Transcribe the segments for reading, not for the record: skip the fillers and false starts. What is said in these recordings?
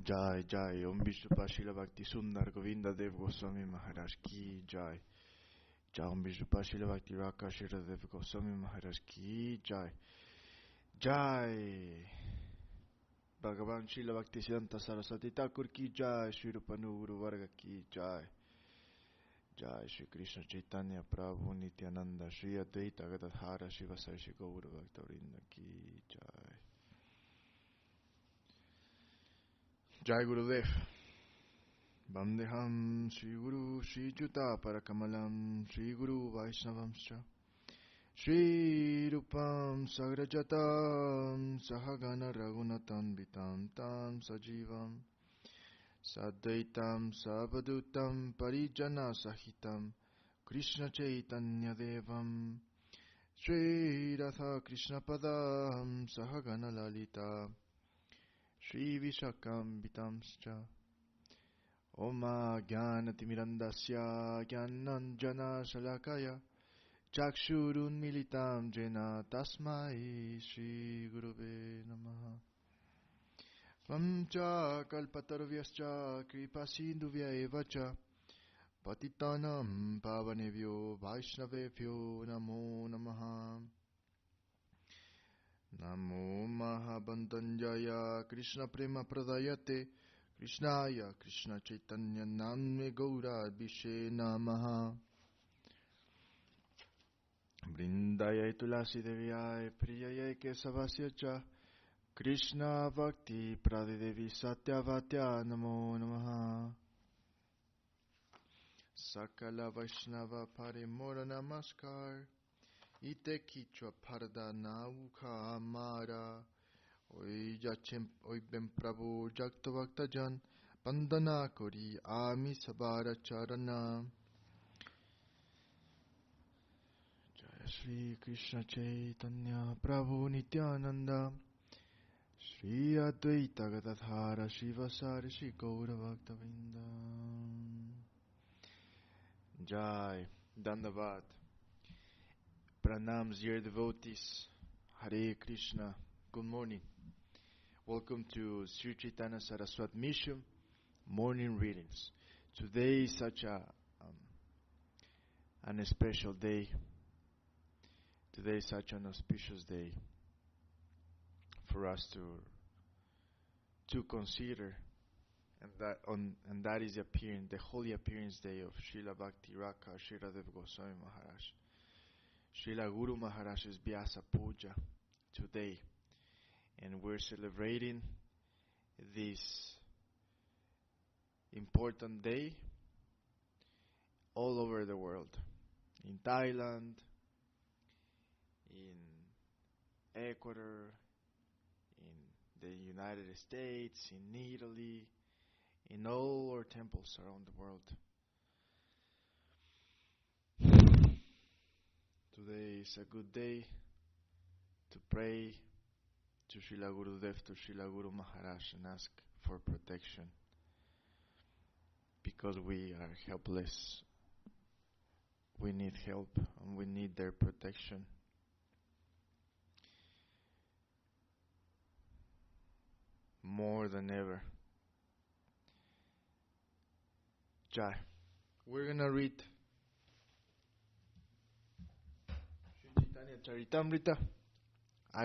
Jai Jai Om Vishnupa Srila Bhakti Sundar Govinda Dev Goswami Maharaj Ki Jai. Jai Om Vishnupa Srila Bhakti Raka Srila Dev Goswami Maharaj Ki Jai. Jai Bhagavan Srila Bhakti Siddhanta Saraswati Thakur Ki Jai. Shri Rupa Guru Varga Ki Jai. Jai Shri Krishna Chaitanya Prabhu Nityananda Shri Advaita Gadadhara Shiva Sarshi Gaura Bhakta-vrinda Ki Jai. Jai Gurudev. Vandeham Shri Guru Shri Juta Parakamalam Shri Guru Vaishnavamscha Shri Rupam Sagrajatam Sahagana Raghunatam Vitam Tam Sajivam Sadvaitam Savadutam Parijana Sahitam Krishna Chaitanya Devam Shri Radha Krishna Padam Sahagana Lalita Shri Vishakam Vitamscha Oma Jnanatimirandasya Jnananjana Shalakaya Chakshurun Militam Jena Tasmai Shri Gurave Namaha Vamcha Kalpatarvyascha Kripasindhuvya Evacha Patitanam Pavanevyo Vaishnavevyo Namo Namaha Namo Mahabantanjaya Krishna Prema Pradayate Krishnaya Krishna Chaitanya Namne Gaura Abhishe Namaha Vrindayai Tulasi Devyai Priyayai Kesavasya Cha Krishna Bhakti Pradidevi Satyavatya Namo Namaha Sakala Vaishnava Parimora Namaskar Ite Kichwa Parda Nauka Amara Oi Ben Prabhu Jakta Bhaktajan Bandana Kori Ami Sabara Charana Jaya Shri Krishna Chaitanya Prabhu Nityananda Shri Advaita Gadadhara Shivasari Shri Gaura Bhakta-vrinda Jai Dandavat Pranams dear devotees Hare Krishna. Good morning. Welcome to Sri Chaitanya Saraswat Mission morning readings. Today is such an special day. Today is such an auspicious day for us to consider, and that is the holy appearance day of Srila Bhakti Raka Srila Dev Goswami Maharaj. Srila Guru Maharaj's Vyasa Puja today. And we're celebrating this important day all over the world. In Thailand, in Ecuador, in the United States, in Italy, in all our temples around the world. Today is a good day to pray to Srila Gurudev, to Srila Guru Maharaj, and ask for protection, because we are helpless. We need help and we need their protection. More than ever. Jai. We're gonna read Charitamrta,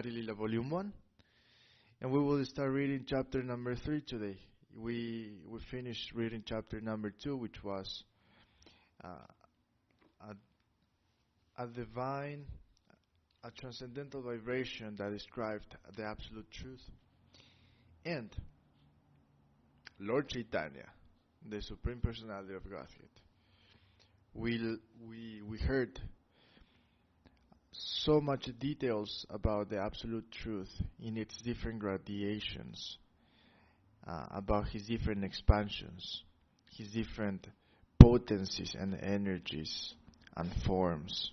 Lila Volume 1. And we will start reading chapter number 3 today. We finished reading chapter number 2, which was a transcendental vibration that described the absolute truth. And Lord Chaitanya, the Supreme Personality of Godhead, we heard so much details about the absolute truth in its different gradations, about his different expansions, his different potencies and energies and forms.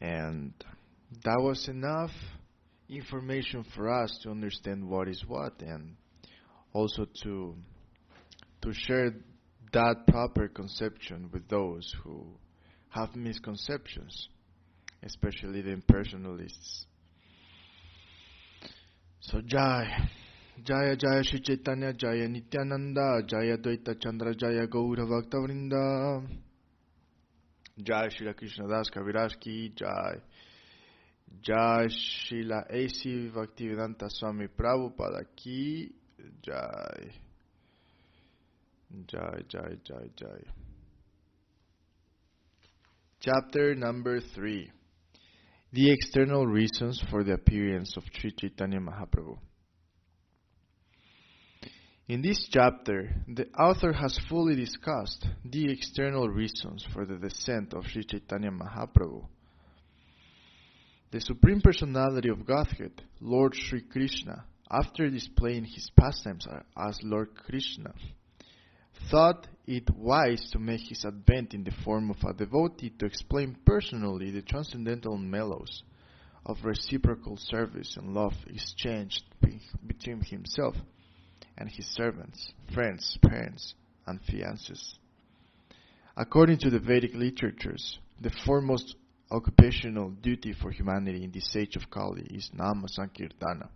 And that was enough information for us to understand what is what, and also to share that proper conception with those who have misconceptions, especially the impersonalists. So Jai Jaya Jaya Shri Chaitanya Jaya Nityananda Jaya Dvaita Chandra Jaya Gaura Bhakta Vrinda Jai Shri Krishna Das Kaviraj Ki Jai Jai Srila A.C. Bhaktivedanta Swami Prabhupada Ki Jai Jai Jai Jai Jai. Chapter number 3. The external reasons for the appearance of Sri Chaitanya Mahaprabhu. In this chapter, the author has fully discussed the external reasons for the descent of Sri Chaitanya Mahaprabhu. The Supreme Personality of Godhead, Lord Sri Krishna, after displaying his pastimes as Lord Krishna, thought it wise to make his advent in the form of a devotee to explain personally the transcendental mellows of reciprocal service and love exchanged between himself and his servants, friends, parents, and fiancés. According to the Vedic literatures, the foremost occupational duty for humanity in this age of Kali is Nama Sankirtana,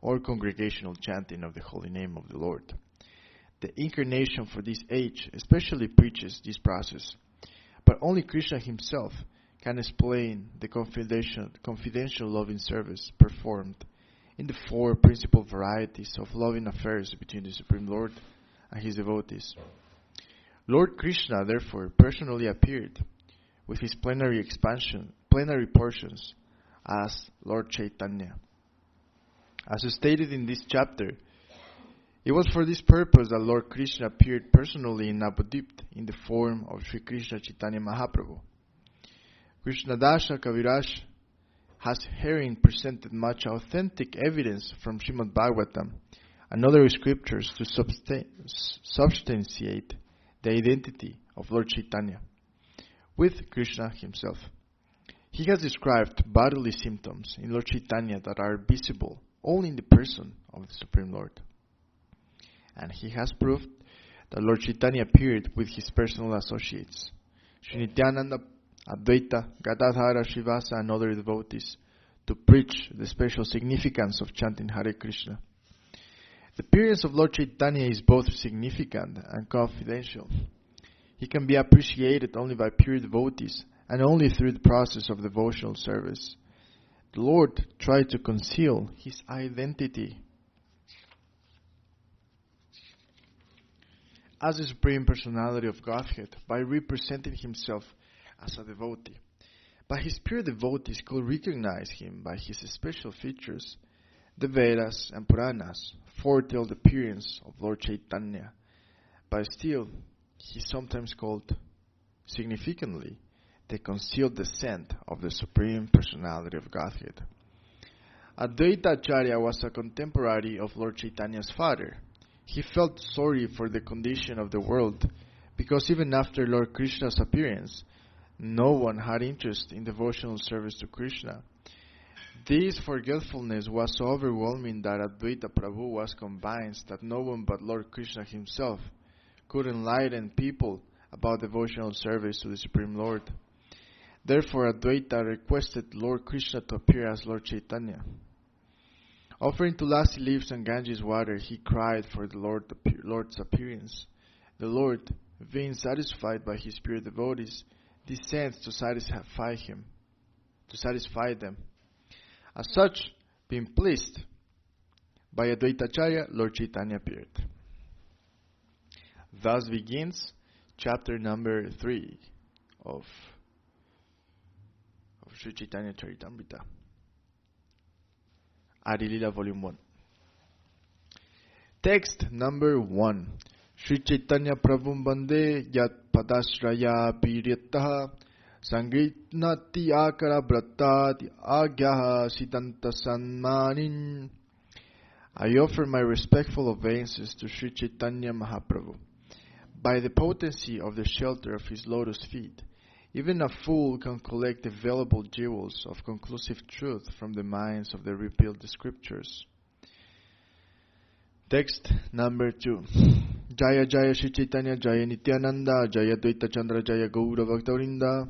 or congregational chanting of the holy name of the Lord. The incarnation for this age especially preaches this process, but only Krishna himself can explain the confidential loving service performed in the four principal varieties of loving affairs between the Supreme Lord and his devotees. Lord Krishna therefore personally appeared with his plenary portions as Lord Chaitanya. As stated in this chapter, it was for this purpose that Lord Krishna appeared personally in Navadvip in the form of Sri Krishna Chaitanya Mahaprabhu. Krishnadasa Kaviraj has herein presented much authentic evidence from Srimad Bhagavatam and other scriptures to substantiate the identity of Lord Chaitanya with Krishna himself. He has described bodily symptoms in Lord Chaitanya that are visible only in the person of the Supreme Lord. And he has proved that Lord Chaitanya appeared with his personal associates, Sri Nityananda, Advaita, Gadadhara, Srivasa, and other devotees, to preach the special significance of chanting Hare Krishna. The appearance of Lord Chaitanya is both significant and confidential. He can be appreciated only by pure devotees and only through the process of devotional service. The Lord tried to conceal his identity as the Supreme Personality of Godhead by representing himself as a devotee. But his pure devotees could recognize him by his special features. The Vedas and Puranas foretell the appearance of Lord Chaitanya, but still he is sometimes called, significantly, the concealed descent of the Supreme Personality of Godhead. Advaita Acharya was a contemporary of Lord Chaitanya's father. He felt sorry for the condition of the world because even after Lord Krishna's appearance, no one had interest in devotional service to Krishna. This forgetfulness was so overwhelming that Advaita Prabhu was convinced that no one but Lord Krishna himself could enlighten people about devotional service to the Supreme Lord. Therefore, Advaita requested Lord Krishna to appear as Lord Chaitanya. Offering Tulasi leaves and Ganges water, he cried for the Lord's appearance. The Lord, being satisfied by his pure devotees, descends to satisfy them. As such, being pleased by Advaita Acharya, Lord Chaitanya appeared. Thus begins chapter number 3 of Sri Chaitanya Charitamrta. Lila Volume 1. Text number 1. Sri Chaitanya Prabhum Bande Yat Padashraya Piryataha Sangritnati Akara Bratati Agyaha Siddhanta Sanmanin. I offer my respectful obeisances to Sri Chaitanya Mahaprabhu. By the potency of the shelter of his lotus feet, even a fool can collect the valuable jewels of conclusive truth from the minds of the revealed scriptures. Text number 2. Jaya Jaya Shri Chaitanya Jaya Nityananda Jaya Dvaita Chandra Jaya Gaura Bhakta Vrinda.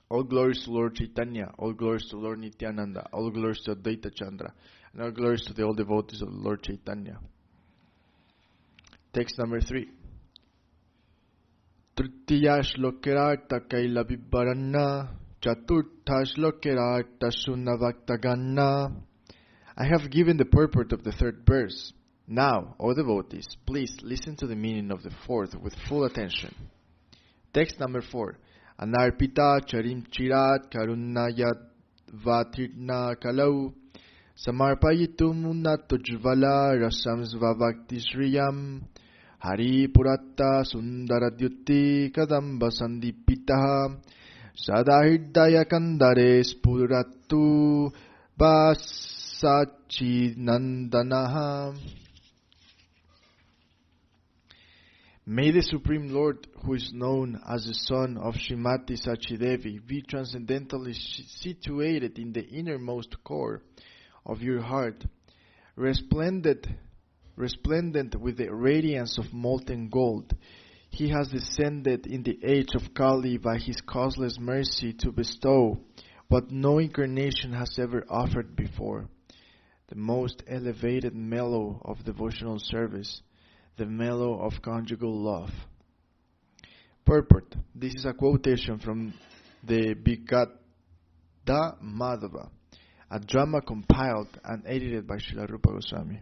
All glories to Lord Chaitanya, all glories to Lord Nityananda, all glories to Advaita Chandra, and all glories to the all devotees of the Lord Chaitanya. Text number 3. Tritiya shlokerarta kaila vibharanna, chaturtha shlokerarta sunnavaktaganna. I have given the purport of the third verse. Now, O devotees, please listen to the meaning of the fourth with full attention. Text number 4. Anarpita charim chirat karunayat vatirna kalau samarpayitum unnatujvala rasam svavakti shriyam hari puratta sundaradyuti kadamba sandipitaha sadahidaya kandare spurattu vasachinandanaha. May the Supreme Lord, who is known as the son of Srimati Sachidevi, be transcendentally situated in the innermost core of your heart, resplendent with the radiance of molten gold. He has descended in the age of Kali by his causeless mercy to bestow what no incarnation has ever offered before, the most elevated mellow of devotional service, the mellow of conjugal love. Purport. This is a quotation from the Bhikada Madhava, a drama compiled and edited by Srila Rupa Goswami.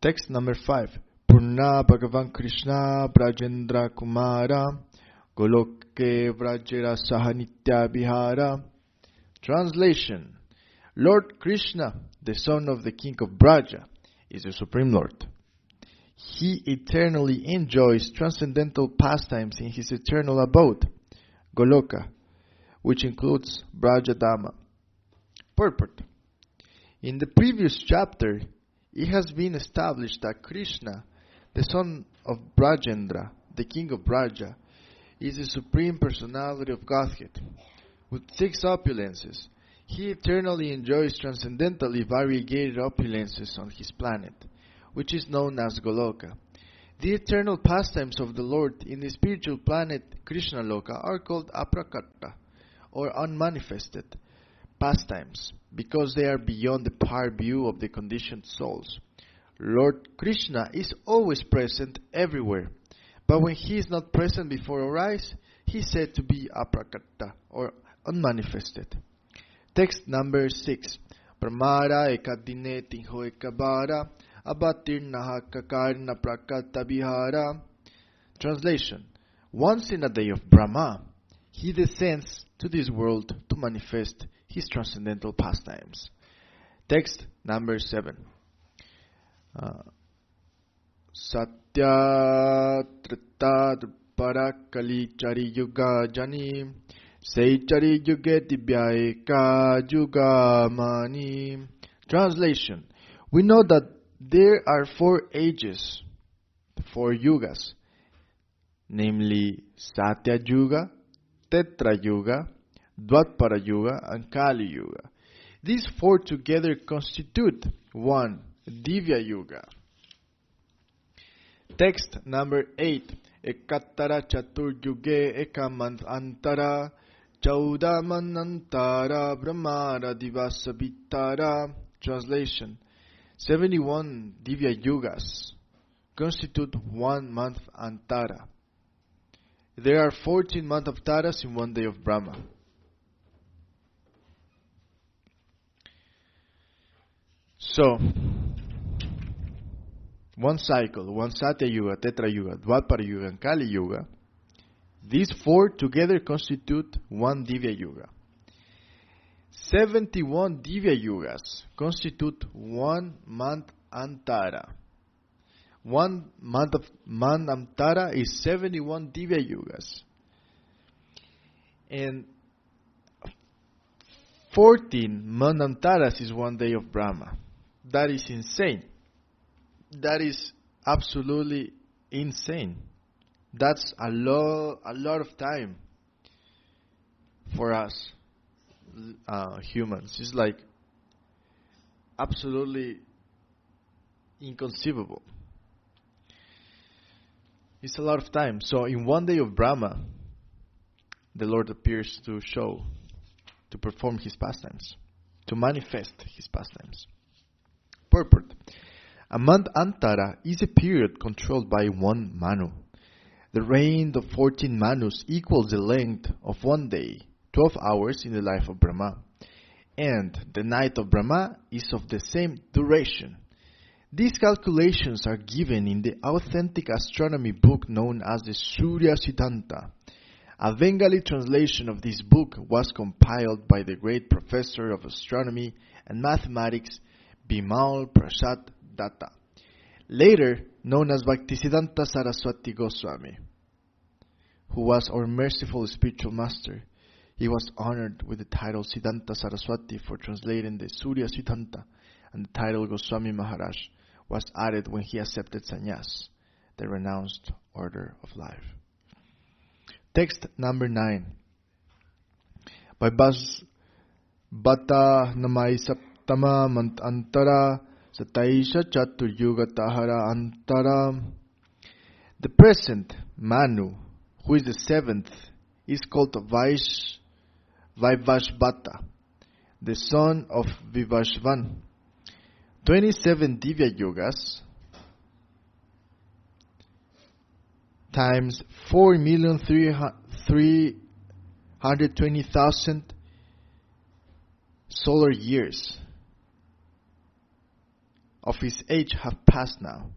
Text number 5. Purna Bhagavan Krishna Brajendra Kumara Goloke Vrajera Sahanitya Bihara. Translation. Lord Krishna, the son of the king of Braja, is the Supreme Lord. He eternally enjoys transcendental pastimes in his eternal abode, Goloka, which includes Brajadama. Purport. In the previous chapter, it has been established that Krishna, the son of Brajendra, the king of Braja, is the supreme personality of Godhead. With 6 opulences, he eternally enjoys transcendentally variegated opulences on his planet, which is known as Goloka. The eternal pastimes of the Lord in the spiritual planet Krishna Loka are called aprakatta, or unmanifested pastimes, because they are beyond the power view of the conditioned souls. Lord Krishna is always present everywhere, but when he is not present before our eyes, he is said to be aprakatta, or unmanifested. Text number 6. Pramara ekadine tinho ekabara abatirnaha kakarna prakata bihara. Translation. Once in a day of Brahma, he descends to this world to manifest his transcendental pastimes. Text number 7. Satya trita parakali chari yuga jani Seichari yuge dibhyaeka yugamani. Translation. We know that there are 4 ages, 4 yugas, namely Satya Yuga, Tetra Yuga, Dvatpara Yuga, and Kali Yuga. These 4 together constitute one Divya Yuga. Text number 8. Ekattara chatur yuge ekamant antara Chauda manantara brahmara divasabitara. Translation. 71 Divya Yugas constitute 1 month Antara. There are 14 month Avtaras in 1 day of Brahma. So, 1 cycle, 1 Satya Yuga, Tetra Yuga, Dvapara Yuga, and Kali Yuga. These 4 together constitute 1 Divya Yuga. 71 Divya Yugas constitute 1 month Antara. 1 month of Antara is 71 Divya Yugas. And 14 Manantaras is 1 day of Brahma. That is insane. That is absolutely insane. That's a lot of time for us humans. It's like absolutely inconceivable. It's a lot of time. So in 1 day of Brahma, the Lord appears to perform his pastimes, to manifest his pastimes. Purport. A month Antara is a period controlled by one Manu. The reign of 14 Manus equals the length of one day, 12 hours in the life of Brahma. And the night of Brahma is of the same duration. These calculations are given in the authentic astronomy book known as the Surya Siddhanta. A Bengali translation of this book was compiled by the great professor of astronomy and mathematics Bimal Prasad Datta, later known as Bhaktisiddhanta Saraswati Goswami, who was our merciful spiritual master. He was honored with the title Siddhanta Saraswati for translating the Surya Siddhanta, and the title Goswami Maharaj was added when he accepted sannyas, the renounced order of life. Text number 9. By Bata Namai Saptama Mant Antara Sataisha Chatur Yuga Tahara Antara. The present Manu, who is the seventh, is called Vaivashvata, the son of Vivashvan. 27 Divya Yugas times 4,320,000 solar years of his age have passed now.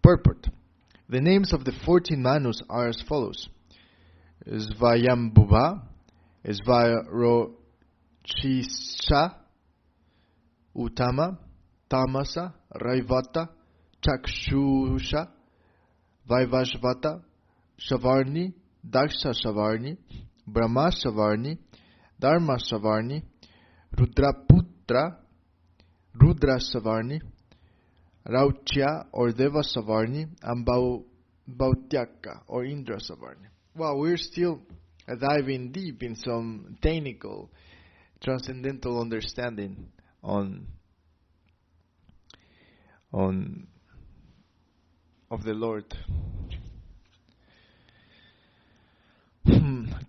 Purport. The names of the 14 Manus are as follows: Svayambhuva, Svarochisha, Uttama, Tamasa, Raivata, Chakshusha, Vaivashvata, Shavarni, Daksha Shavarni, Brahma Shavarni, Dharma Shavarni, Rudraputra, Rudra Shavarni, Rauchya or Deva Savarni, and Bhautyaka or Indra Savarni. Well, we're still diving deep in some technical, transcendental understanding of the Lord.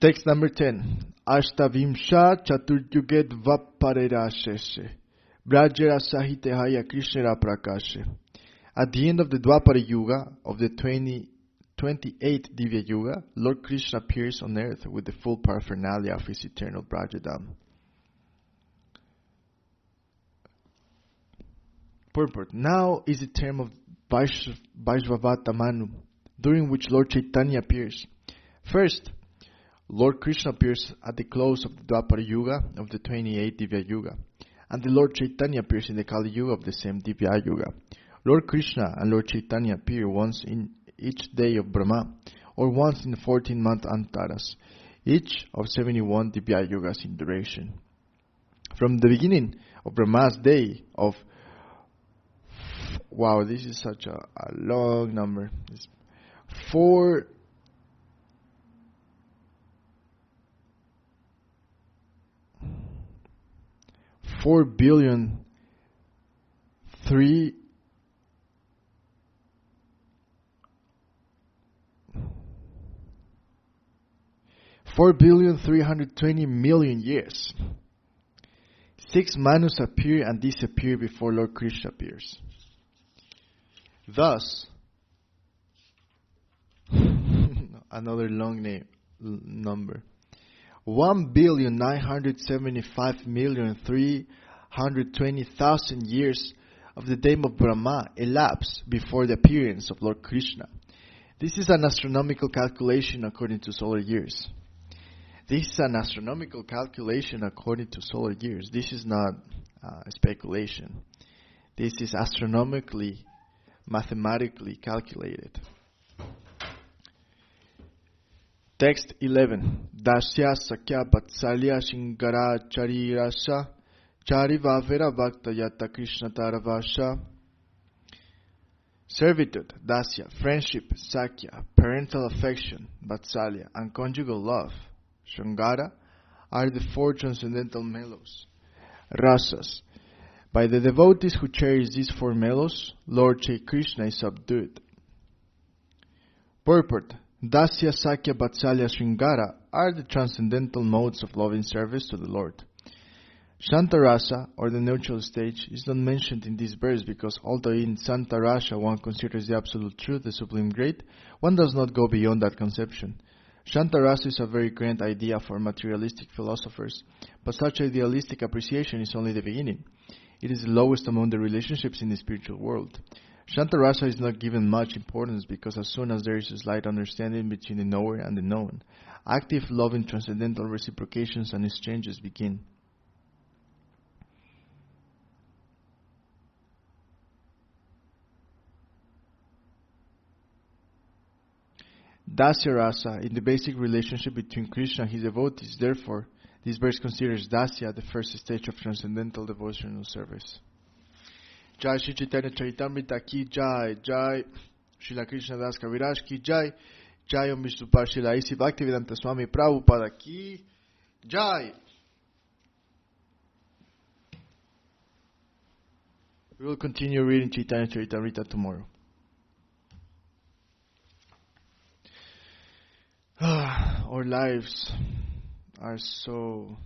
Text number 10. Ashtavimsha Chaturyuged Vaparerasheshe Brajera Sahitehaya Krishnara Prakashe. At the end of the Dwapara Yuga of the 28th Divya Yuga, Lord Krishna appears on earth with the full paraphernalia of his eternal Brajadam. Purport. Now is the term of Vaishvavata Manu, during which Lord Chaitanya appears. First, Lord Krishna appears at the close of the Dwapara Yuga of the 28th Divya Yuga, and the Lord Chaitanya appears in the Kali Yuga of the same Divya Yuga. Lord Krishna and Lord Chaitanya appear once in each day of Brahma, or once in 14-month Antaras, each of 71 Divya Yugas in duration. From the beginning of Brahma's day of... Wow, this is such a long number. It's 4 billion 320 million years. 6 Manus appear and disappear before Lord Krishna appears. Thus, another long number. 1,975,320,000 years of the day of Brahma elapse before the appearance of Lord Krishna. This is an astronomical calculation according to solar years. This is not speculation. This is astronomically, mathematically calculated. Text 11. Dasya Sakya Vatsalya Shingara Charirasha Charivavera Bhakta Yata Krishna Taravasha. Servitude, Dasya, friendship, Sakya, parental affection, Vatsalya, and conjugal love, Shringara, are the 4 transcendental mellows, rasas. By the devotees who cherish these 4 mellows, Lord Shri Krishna is subdued. Purport. Dasya, Sakya, Vatsalya, Shringara are the transcendental modes of loving service to the Lord. Shantarasa, or the neutral stage, is not mentioned in this verse because although in Santarasa one considers the absolute truth, the supreme great, one does not go beyond that conception. Shantarasa is a very grand idea for materialistic philosophers, but such idealistic appreciation is only the beginning. It is the lowest among the relationships in the spiritual world. Shantarasa is not given much importance because as soon as there is a slight understanding between the knower and the known, active, loving, transcendental reciprocations and exchanges begin. Dasya Rasa, in the basic relationship between Krishna and his devotees. Therefore, this verse considers Dasya the first stage of transcendental devotional service. Jai Shri Chaitanya Charitamrta ki Jai, Jai Srila Krishna Das Kaviraj ki Jai, Jai Om Vishnupad Srila A.C. Bhaktivedanta Swami Prabhupada ki Jai. We will continue reading Chaitanya Charitamrta tomorrow. Our lives are so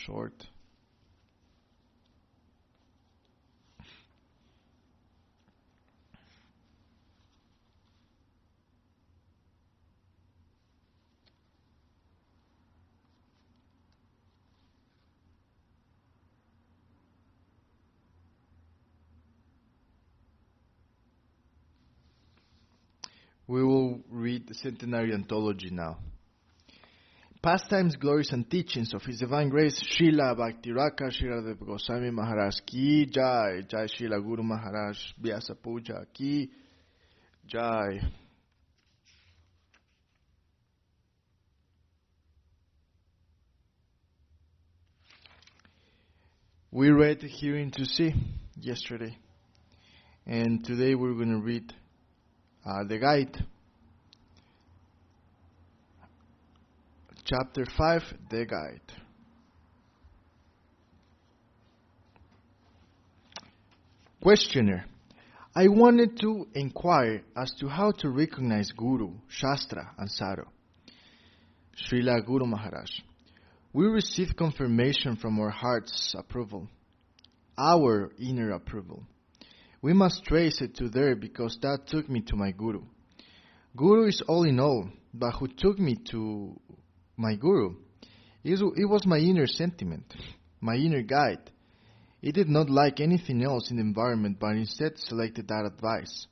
short. We will read the Centenary Anthology now. Pastimes, glories, and teachings of His Divine Grace, Srila Bhaktiraka Srila Goswami Maharaj ki Jai, Jai Srila Guru Maharaj Vyasa Puja ki Jai. We read Hearing to See yesterday, and today we're going to read the guide. Chapter 5, the guide. Questioner. I wanted to inquire as to how to recognize Guru, Shastra, and Sadhu. Srila Guru Maharaj. We receive confirmation from our heart's approval, our inner approval. We must trace it to there because that took me to my Guru. Guru is all in all, but who took me to my Guru? It was my inner sentiment, my inner guide. It did not like anything else in the environment, but instead selected that advice.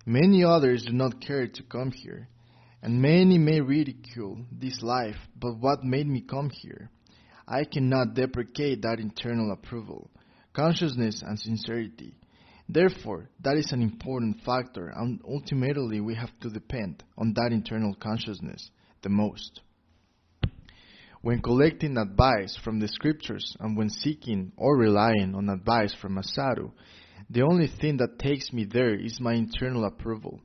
Many others do not care to come here, and many may ridicule this life, but what made me come here? I cannot deprecate that internal approval, consciousness, and sincerity. Therefore, that is an important factor, and ultimately we have to depend on that internal consciousness the most. When collecting advice from the scriptures and when seeking or relying on advice from a sadhu, the only thing that takes me there is my internal approval,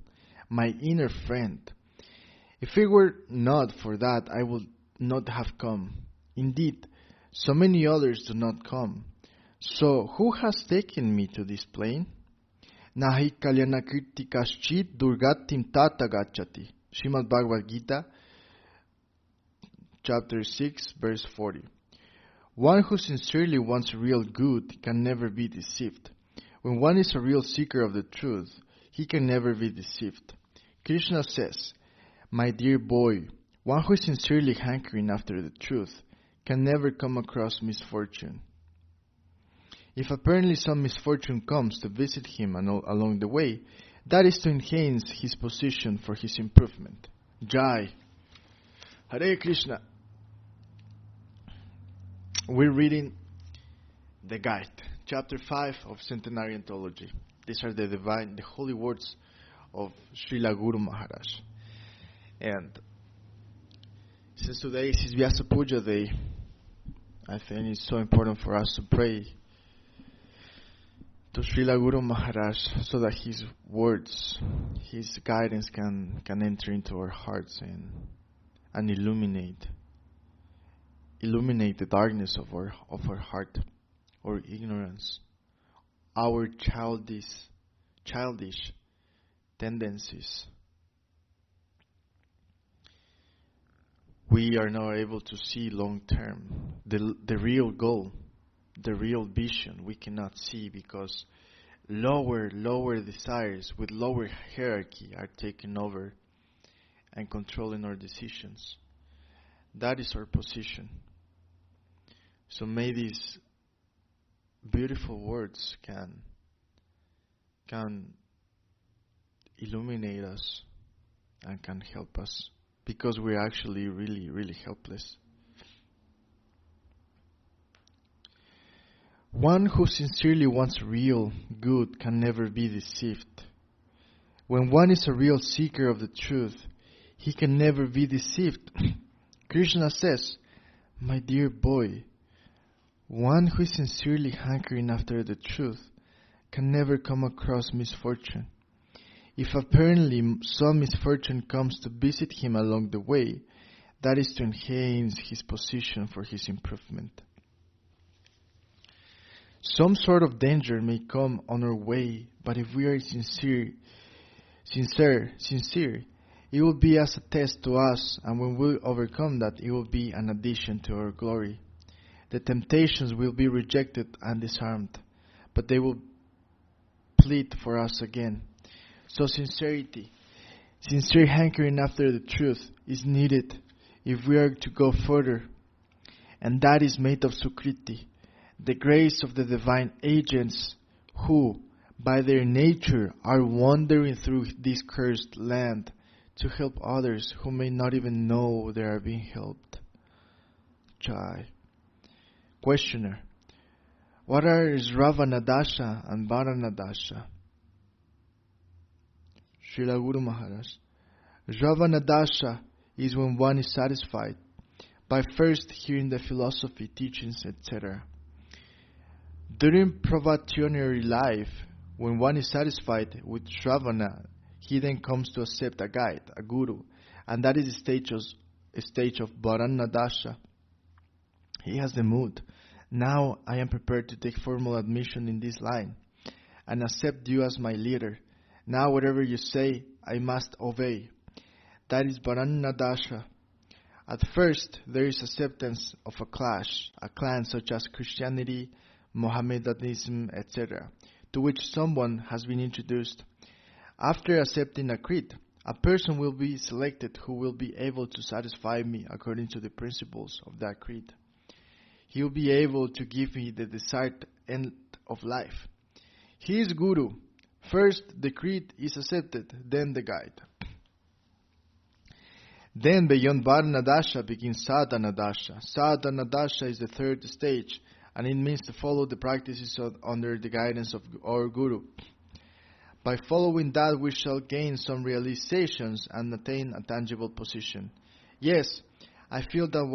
my inner friend. If it were not for that, I would not have come. Indeed, so many others do not come. So, who has taken me to this plane? Nahi kalyanakirti kaschit durgatim tata gacchati. Srimad Bhagavad Gita, chapter 6, verse 40. One who sincerely wants real good can never be deceived. When one is a real seeker of the truth, he can never be deceived. Krishna says, my dear boy, one who is sincerely hankering after the truth can never come across misfortune. If apparently some misfortune comes to visit him along the way, that is to enhance his position for his improvement. Jai. Hare Krishna. We're reading the guide, chapter 5 of Centenary Anthology. These are the holy words of Srila Guru Maharaj. And since today is his Vyasa Puja day, I think it's so important for us to pray to Srila Guru Maharaj so that his words, his guidance can enter into our hearts and illuminate the darkness of our heart or ignorance, or illuminate the darkness of our heart or ignorance. Or illuminate the darkness of our heart or ignorance. our childish tendencies. We are not able to see long term. The real goal, the real vision we cannot see because lower desires with lower hierarchy are taking over and controlling our decisions. That is our position. So may these beautiful words can illuminate us and can help us because we're actually really helpless. One who sincerely wants real good can never be deceived. When one is a real seeker of the truth, he can never be deceived. Krishna says, "My dear boy, one who is sincerely hankering after the truth can never come across misfortune. If apparently some misfortune comes to visit him along the way, that is to enhance his position for his improvement. Some sort of danger may come on our way, but if we are sincere, it will be as a test to us, and when we overcome that, it will be an addition to our glory. The temptations will be rejected and disarmed, but they will plead for us again. So sincere hankering after the truth is needed if we are to go further, and that is made of Sukriti, the grace of the divine agents who, by their nature, are wandering through this cursed land to help others who may not even know they are being helped. Jaya. Questioner. What are Sravanadasha and Varanadasha? Srila Guru Maharaj. Sravanadasha is when one is satisfied by first hearing the philosophy, teachings, etc. During probationary life, when one is satisfied with Shravana, he then comes to accept a guide, a guru, and that is a stage of Varanadasha. He has the mood. Now I am prepared to take formal admission in this line and accept you as my leader. Now whatever you say, I must obey. That is Varanadasha. At first, there is acceptance of a clan such as Christianity, Mohammedanism, etc., to which someone has been introduced. After accepting a creed, a person will be selected who will be able to satisfy me according to the principles of that creed. He will be able to give me the desired end of life. He is Guru. First, the creed is accepted, then the guide. Then beyond Varanadasha begins Sadhanadasha. Sadhanadasha is the third stage, and it means to follow the practices under the guidance of our Guru. By following that, we shall gain some realizations and attain a tangible position. Yes, I feel that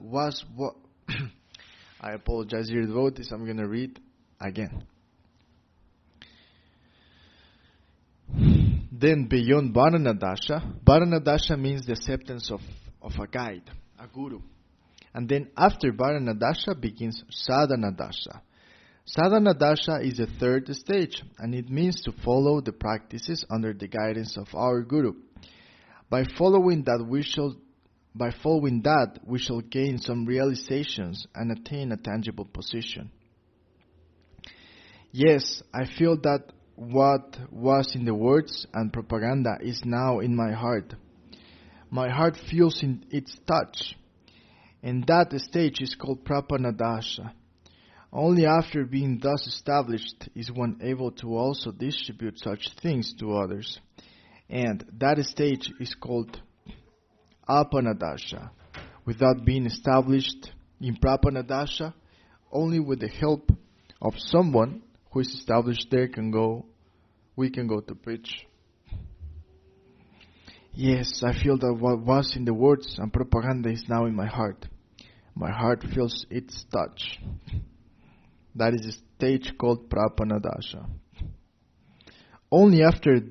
was what... I apologize, dear devotees. I'm going to read again. Then beyond Varanadasha means the acceptance of a guide, a guru. And then after Varanadasha begins Sadhanadasha. Sadhanadasha is the third stage, and it means to follow the practices under the guidance of our Guru. By following that, we shall gain some realizations and attain a tangible position. Yes, I feel that what was in the words and propaganda is now in my heart. My heart feels in its touch, and that stage is called Prapanadasha. Only after being thus established is one able to also distribute such things to others, and that stage is called Apanadasha. Without being established in Prapanadasha, only with the help of someone who is established there we can go to preach. Yes, I feel that what was in the words and propaganda is now in my heart. My heart feels its touch. That is a stage called Prapanadasha. Only after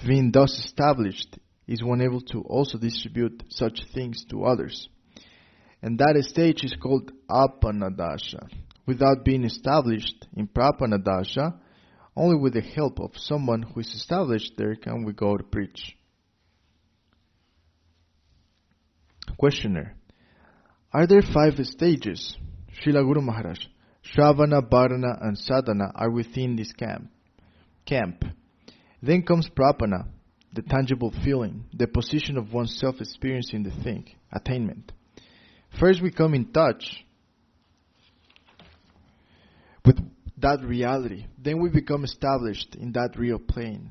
being thus established is one able to also distribute such things to others. And that stage is called Apanadasha. without being established in Prapana Dasha. Only with the help of someone who is established there can we go to preach. Questioner. Are there 5 stages? Srila Guru Maharaj. Shravana, Bharana and Sadhana are within this camp. Then comes Prapana, the tangible feeling, the position of oneself experiencing the thing, attainment. First we come in touch with that reality. Then we become established in that real plane.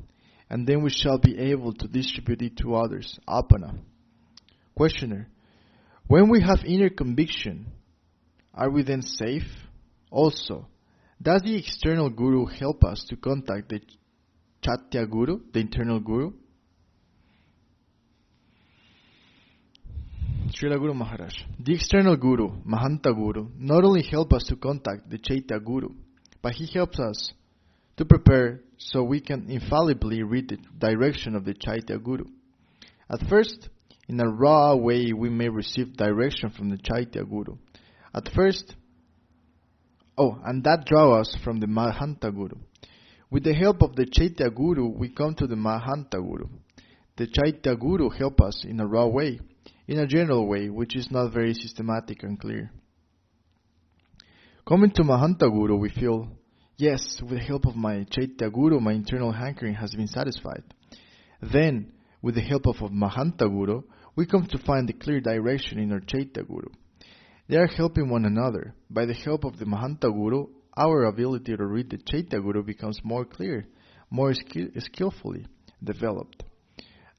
And then we shall be able to distribute it to others. Apana. Questioner. When we have inner conviction, are we then safe? Also, does the external guru help us to contact the Chatya Guru, the internal guru? Srila Guru Maharaj. The external guru, Mahanta Guru, not only help us to contact the Chaitya Guru, but he helps us to prepare so we can infallibly read the direction of the Chaitya Guru. At first, in a raw way, we may receive direction from the Chaitya Guru. And that draws us from the Mahanta Guru. With the help of the Chaitya Guru, we come to the Mahanta Guru. The Chaitya Guru help us in a raw way, in a general way, which is not very systematic and clear. Coming to Mahanta Guru, we feel, yes, with the help of my Chaitya Guru, my internal hankering has been satisfied. Then, with the help of Mahanta Guru, we come to find the clear direction in our Chaitya Guru. They are helping one another. By the help of the Mahanta Guru, our ability to read the Chaitya Guru becomes more clear, more skillfully developed.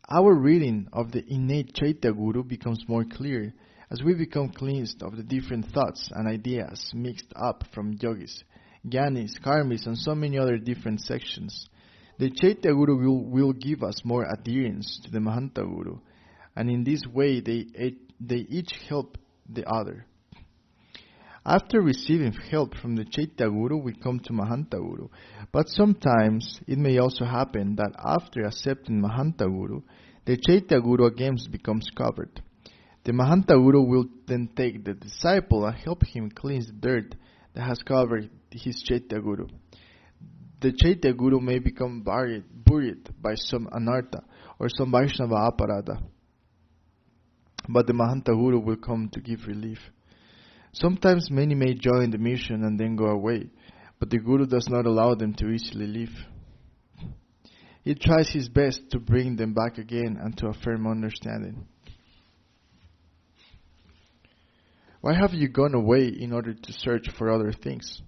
Our reading of the innate Chaitya Guru becomes more clear as we become cleansed of the different thoughts and ideas mixed up from yogis, jnanis, karmis, and so many other different sections. The Chaitya Guru will give us more adherence to the Mahanta Guru, and in this way they each help the other. After receiving help from the Chaitya Guru, we come to Mahanta Guru. But sometimes it may also happen that after accepting Mahanta Guru, the Chaitya Guru again becomes covered. The Mahanta Guru will then take the disciple and help him cleanse the dirt that has covered his Chaitya Guru. The Chaitya Guru may become buried by some anartha or some Vaishnava aparada, but the Mahanta Guru will come to give relief. Sometimes many may join the mission and then go away, but the Guru does not allow them to easily leave. He tries his best to bring them back again and to a firm understanding. Why have you gone away in order to search for other things?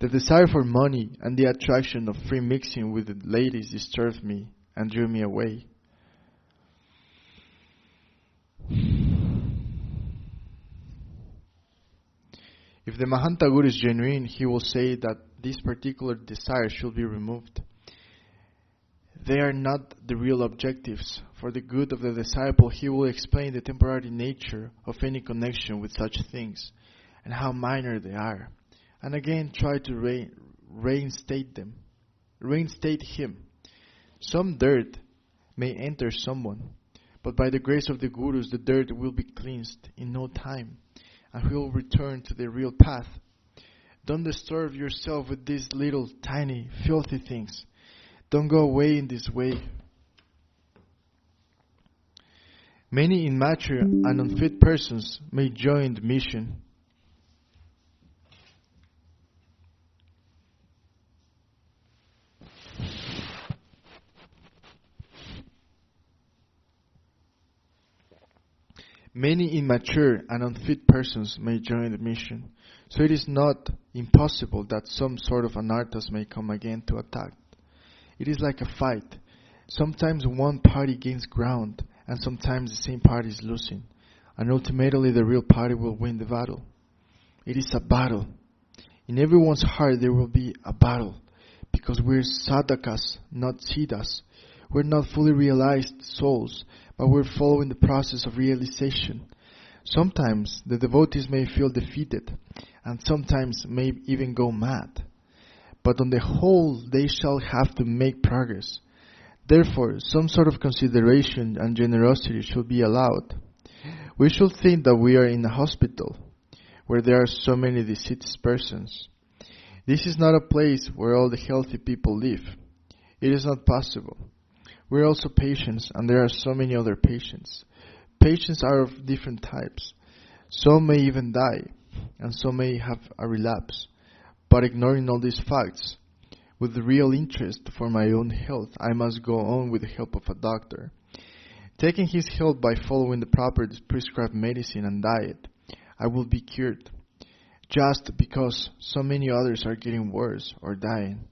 The desire for money and the attraction of free mixing with the ladies disturbed me and drew me away. If the Mahanta Guru is genuine, he will say that this particular desire should be removed. They are not the real objectives. For the good of the disciple, he will explain the temporary nature of any connection with such things and how minor they are, and again try to reinstate him. Some dirt may enter someone, but by the grace of the Gurus, the dirt will be cleansed in no time, and he will return to the real path. Don't disturb yourself with these little, tiny, filthy things. Don't go away in this way. Many immature and unfit persons may join the mission. Many immature and unfit persons may join the mission, so it is not impossible that some sort of anarthas may come again to attack. It is like a fight. Sometimes one party gains ground, and sometimes the same party is losing, and ultimately the real party will win the battle. It is a battle. In everyone's heart there will be a battle, because we're sadhakas, not siddhas. We're not fully realized souls, but we're following the process of realization. Sometimes the devotees may feel defeated, and sometimes may even go mad. But on the whole, they shall have to make progress. Therefore, some sort of consideration and generosity should be allowed. We should think that we are in a hospital. where there are so many diseased persons. This is not a place where all the healthy people live. It is not possible. We are also patients, and there are so many other patients. Patients are of different types. Some may even die, and some may have a relapse. But ignoring all these facts, with the real interest for my own health, I must go on with the help of a doctor. Taking his help by following the proper prescribed medicine and diet, I will be cured. Just because so many others are getting worse or dying,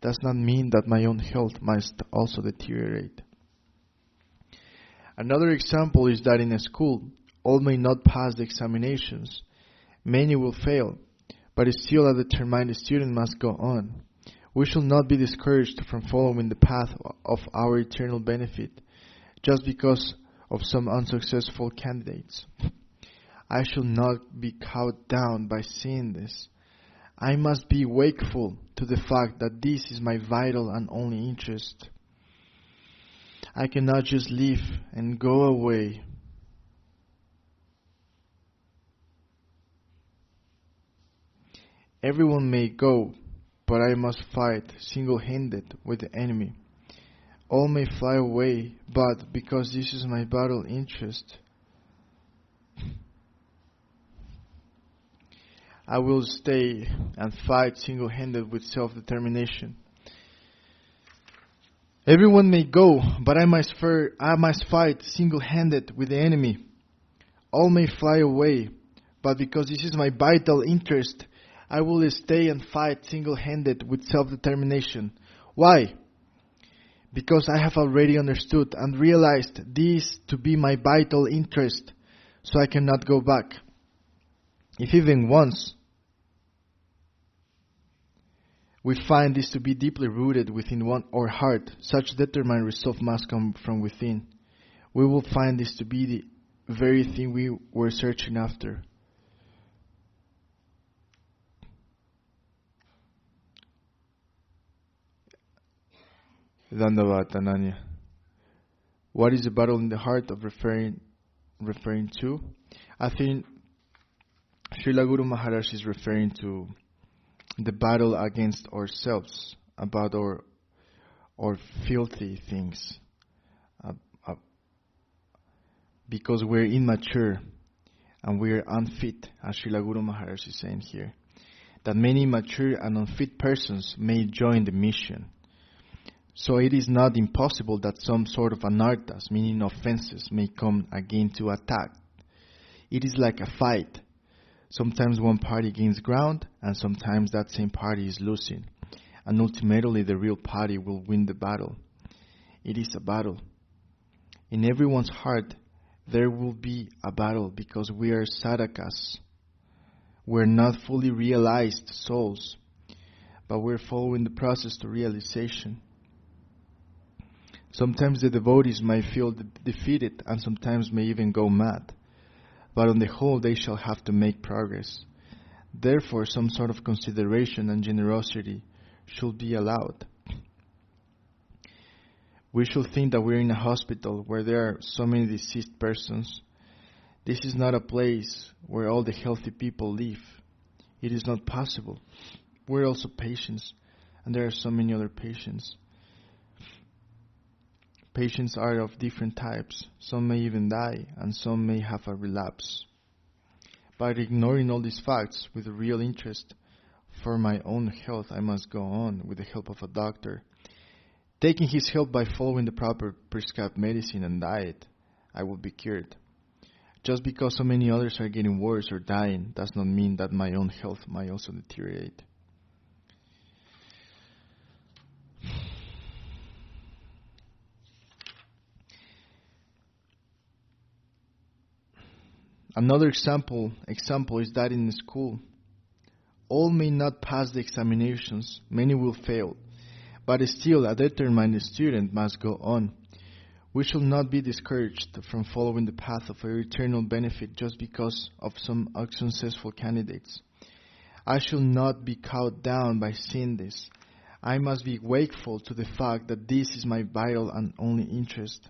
does not mean that my own health must also deteriorate. Another example is that in a school, all may not pass the examinations. Many will fail, but still a determined student must go on. We shall not be discouraged from following the path of our eternal benefit just because of some unsuccessful candidates. I shall not be cowed down by seeing this. I must be wakeful to the fact that this is my vital and only interest. I cannot just leave and go away. Everyone may go, but I must fight single-handed with the enemy. All may fly away, but because this is my vital interest, I will stay and fight single-handed with self-determination. Everyone may go, but I must fight single-handed with the enemy. All may fly away, but because this is my vital interest, I will stay and fight single-handed with self-determination. Why? Because I have already understood and realized this to be my vital interest, so I cannot go back. If even once we find this to be deeply rooted within our heart, such determined resolve must come from within. We will find this to be the very thing we were searching after. Dandavat, Ananya. What is the battle in the heart of referring to? I think Srila Guru Maharaj is referring to the battle against ourselves, about our filthy things, because we're immature and we're unfit, as Srila Guru Maharaj is saying here, that many mature and unfit persons may join the mission. So it is not impossible that some sort of anarthas, meaning offenses, may come again to attack. It is like a fight. Sometimes one party gains ground, and sometimes that same party is losing. And ultimately the real party will win the battle. It is a battle. In everyone's heart, there will be a battle because we are sadhakas. We're not fully realized souls, but we're following the process to realization. Sometimes the devotees may feel defeated and sometimes may even go mad. But on the whole, they shall have to make progress. Therefore, some sort of consideration and generosity should be allowed. We should think that we're in a hospital where there are so many deceased persons. This is not a place where all the healthy people live. It is not possible. We're also patients, and there are so many other patients. Patients are of different types. Some may even die, and some may have a relapse. By ignoring all these facts with a real interest for my own health, I must go on with the help of a doctor. Taking his help by following the proper prescribed medicine and diet, I will be cured. Just because so many others are getting worse or dying does not mean that my own health might also deteriorate. Another example is that in school, all may not pass the examinations, many will fail, but still a determined student must go on. We shall not be discouraged from following the path of our eternal benefit just because of some unsuccessful candidates. I shall not be cowed down by seeing this. I must be wakeful to the fact that this is my vital and only interest.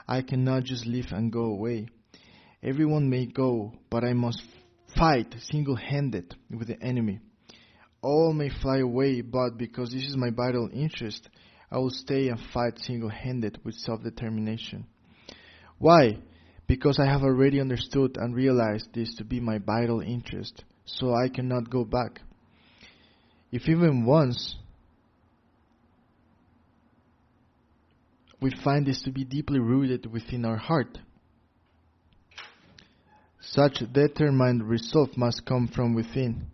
I cannot just leave and go away. Everyone may go, but I must fight single-handed with the enemy. All may fly away, but because this is my vital interest, I will stay and fight single-handed with self-determination. Why? Because I have already understood and realized this to be my vital interest, so I cannot go back. If even once we find this to be deeply rooted within our heart, such determined resolve must come from within.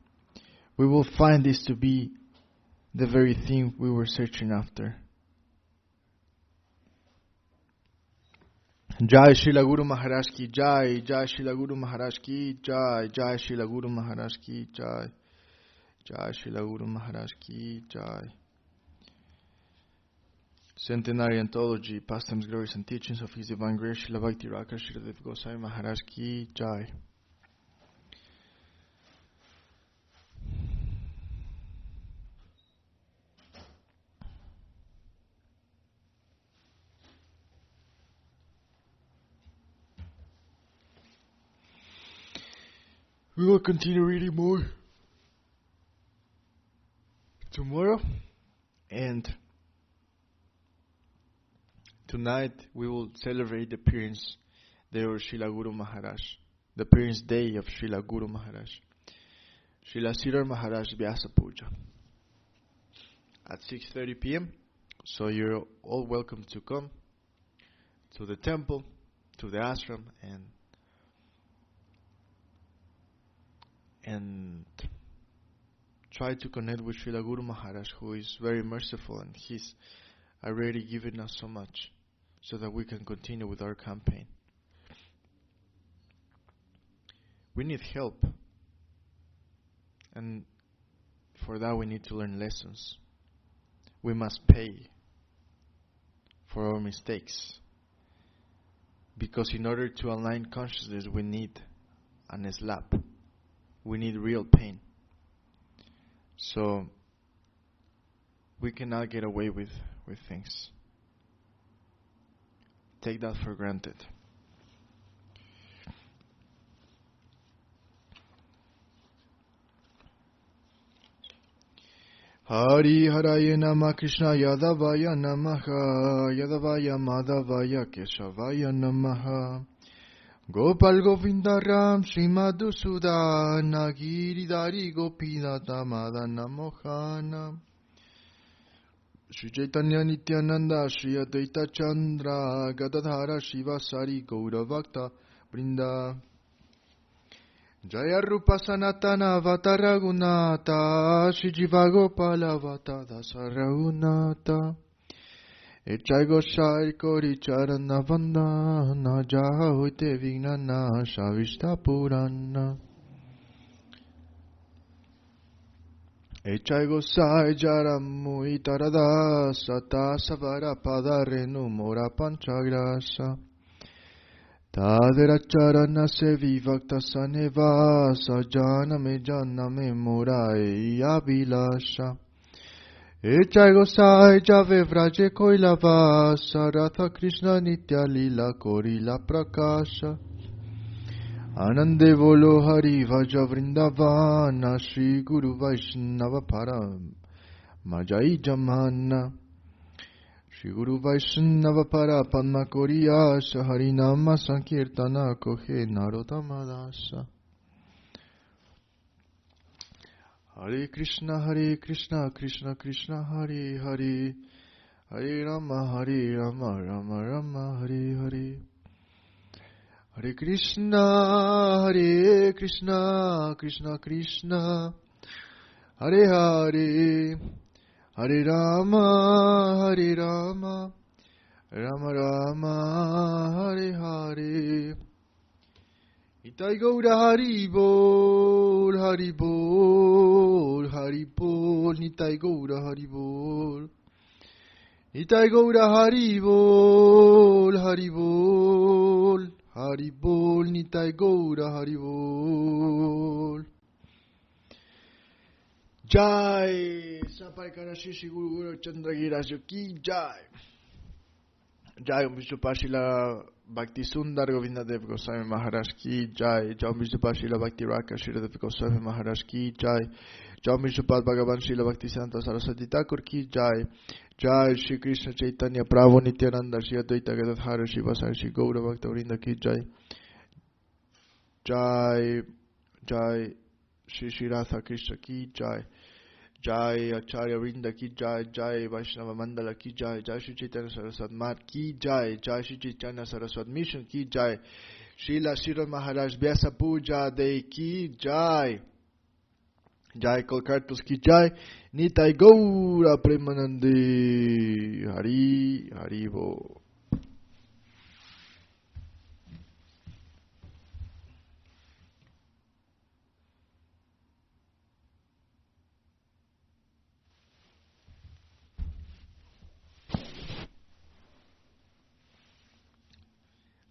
We will find this to be the very thing we were searching after. Jai Srila Guru Maharaj ki Jai, Jai Srila Guru Maharaj ki Jai, Jai Srila Guru Maharaj ki Jai, Jai Srila Guru Maharaj ki Jai. Centenary Anthology, Pastimes, Glories and Teachings of His Divine Grace, Srila Bhakti Raka Srila Dev Gosai Maharaj ki Jai. We will continue reading more tomorrow, and tonight we will celebrate the appearance day of Srila Guru Maharaj, the appearance day of Srila Guru Maharaj, Srila Sridhar Maharaj Vyasa Puja at 6:30 p.m. So you're all welcome to come to the temple, to the ashram, and try to connect with Srila Guru Maharaj, who is very merciful, and he's already given us so much so that we can continue with our campaign. We need help, and for that we need to learn lessons. We must pay for our mistakes, because in order to align consciousness we need an slap. We need real pain. So we cannot get away with things. Take that for granted. Hari Haraya Nama Krishna Yadavaya Namaha Yadavaya Madhavaya Keshavaya Namaha Gopal Govinda Ram Srimadhusudana Giridhari Gopinata Madana Mohana Shri Chaitanya Nityananda Shri Advaita Chandra Gadadhara Shivasari Gauravakta Brinda Jaya Rupa Sanatana Vatara Gunata Shri Jiva Gopala Vatada Saragunata Echai Goshai Kori Charana Vandana Jaha Hoite Vignana Shavishta Purana Echai Gosai Jaramu Itarada Sata Savara Padarenu Mora Panchagrasa Tadera Charana Sevi Vakta Saneva Sajana Me Jana Me Morai Abilasha Echai Gosai Jave Vraje Koilava Saratha Krishna Nitya Lila Korila Prakasha Anande Volo Hari Vaja Vrindavana Shri Guru Vaishnava Param Majai Jamana Shri Guru Vaishnava Para Padma Koriyasha Harinama Sankirtana Kohe Narotamadasa Hare Krishna, Krishna Krishna, Hare Hare, Hare Rama, Rama Rama, Hare Hare. Hare Krishna, Krishna Krishna, Hare Hare, Hare Rama, Rama Rama, Hare Hare. Itai Gaura Hari Bol, Hari Bol, Hari Bol, Nitai Gaura Hari Bol. Itai Gaura Hari Bol, Hari Bol, Hari Bol, Nitai Gaura Hari Bol. Jai, Sapai Karashi Guru Guru Chandragira Ki Jai. Jai Om Vishnu Pashila Bhakti Sundar Govindadev Goswami Maharaj ki Jai. Jai Om Vishnu Pashila Bhakti Raka Shridadev Goswami Maharaj ki Jai. Jai Om Vishnu Pad Bhagavan Srila Bhakti Santa Saraswati Thakur ki Jai. Jai Shri Krishna Chaitanya Prabhu Nityananda Shri Advaita Gadadhara Shri Vasari Shri Gaura Bhakta Vrinda ki Jai. Jai Jai Shri Shri Radha Krishna ki Jai. Jai Acharya Vrinda ki Jai. Jai Vaishnava Mandala ki Jai. Jai Shri Chaitanya Saraswat Mat ki Jai. Jai Shri Chaitanya Saraswat Mission ki Jai. Srila Srila Maharaj Vyasa Puja Day ki Jai. Jai Kolkartos ki Jai. Nitai Gaura Premanandi. Hari Haribo.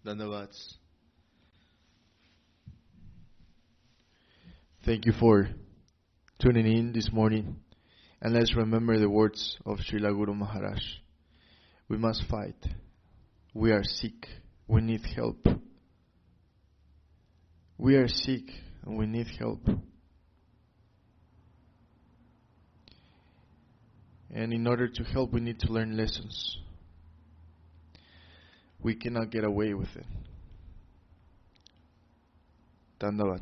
Dandavats. Thank you for tuning in this morning. And let's remember the words of Srila Guru Maharaj. We must fight. We are sick. We need help. We are sick and we need help. And in order to help, we need to learn lessons. We cannot get away with it. Dandavat.